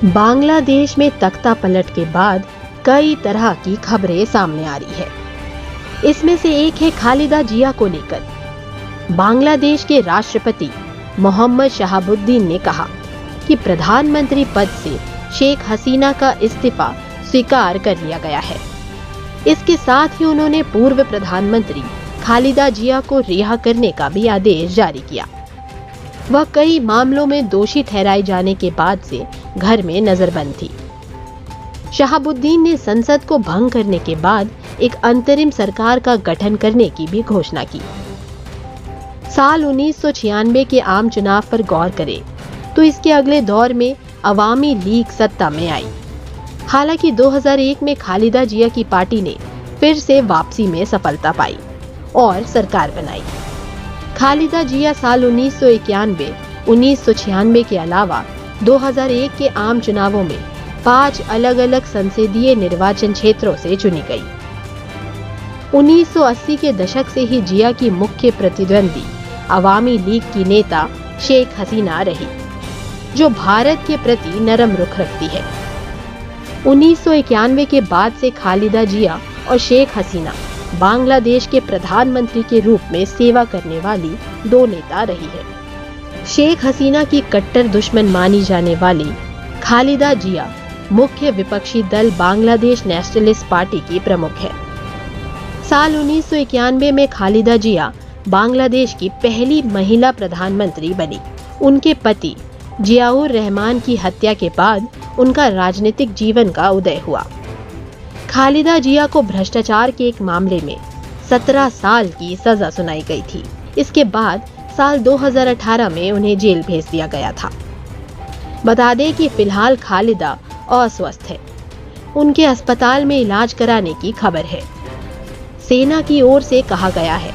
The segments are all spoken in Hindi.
बांग्लादेश में तख्ता पलट के बाद कई तरह की खबरें सामने आ रही है। इसमें से एक है खालिदा जिया को लेकर। बांग्लादेश के राष्ट्रपति मोहम्मद शहाबुद्दीन ने कहा कि प्रधानमंत्री पद से शेख हसीना का इस्तीफा स्वीकार कर लिया गया है। इसके साथ ही उन्होंने पूर्व प्रधानमंत्री खालिदा जिया को रिहा करने का भी आदेश जारी किया। वह कई मामलों में दोषी ठहराए जाने के बाद से घर में नजरबंद थी। शहाबुद्दीन ने संसद को भंग करने के बाद एक अंतरिम सरकार का गठन करने की भी घोषणा की। साल 1996 के आम चुनाव पर गौर करें तो इसके अगले दौर में अवामी लीग सत्ता में आई। हालांकि 2001 में खालिदा जिया की पार्टी ने फिर से वापसी में सफलता पाई और सरकार बनाई। खालिदा जिया साल 1991, 1996 के अलावा 2001 के आम चुनावों में 5 अलग अलग संसदीय निर्वाचन क्षेत्रों से चुनी गई। 1980 के दशक से ही जिया की मुख्य प्रतिद्वंदी अवामी लीग की नेता शेख हसीना रही, जो भारत के प्रति नरम रुख रखती है। 1991 के बाद से खालिदा जिया और शेख हसीना बांग्लादेश के प्रधानमंत्री के रूप में सेवा करने वाली दो नेता रही है। शेख हसीना की कट्टर दुश्मन मानी जाने वाली खालिदा जिया मुख्य विपक्षी दल बांग्लादेश नेशनलिस्ट पार्टी की प्रमुख है। साल 1991 में खालिदा जिया बांग्लादेश की पहली महिला प्रधानमंत्री बनी। उनके पति जियाउर रहमान की हत्या के बाद उनका राजनीतिक जीवन का उदय हुआ। खालिदा जिया को भ्रष्टाचार के एक मामले में 17 साल की सजा सुनाई गई थी। इसके बाद साल 2018 में उन्हें जेल भेज दिया गया था। बता दें कि फिलहाल खालिदा अस्वस्थ है। उनके अस्पताल में इलाज कराने की खबर है। सेना की ओर से कहा गया है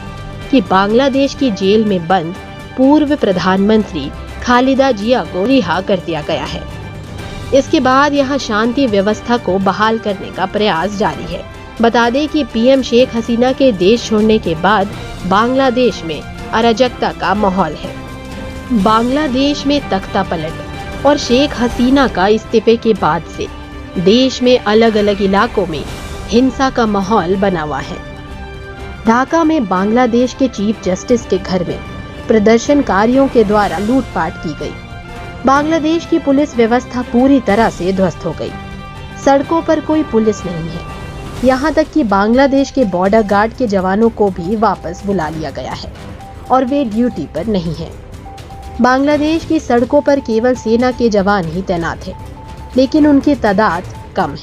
कि बांग्लादेश की जेल में बंद पूर्व प्रधानमंत्री खालिदा जिया को रिहा कर दिया गया है। इसके बाद यहां शांति व्यवस्था को बहाल करने का प्रयास जारी है। बता दें कि पीएम शेख हसीना के देश छोड़ने के बाद बांग्लादेश में अराजकता का माहौल है। बांग्लादेश में तख्ता पलट और शेख हसीना का इस्तीफे के बाद से देश में अलग अलग इलाकों में हिंसा का माहौल बना हुआ है। ढाका में बांग्लादेश के चीफ जस्टिस के घर में प्रदर्शनकारियों के द्वारा लूटपाट की गई। बांग्लादेश की पुलिस व्यवस्था पूरी तरह से ध्वस्त हो गई। सड़कों पर कोई पुलिस नहीं है। यहाँ तक कि बांग्लादेश के बॉर्डर गार्ड के जवानों को भी वापस बुला लिया गया है और वे ड्यूटी पर नहीं हैं। बांग्लादेश की सड़कों पर केवल सेना के जवान ही तैनात हैं, लेकिन उनकी तादाद कम है।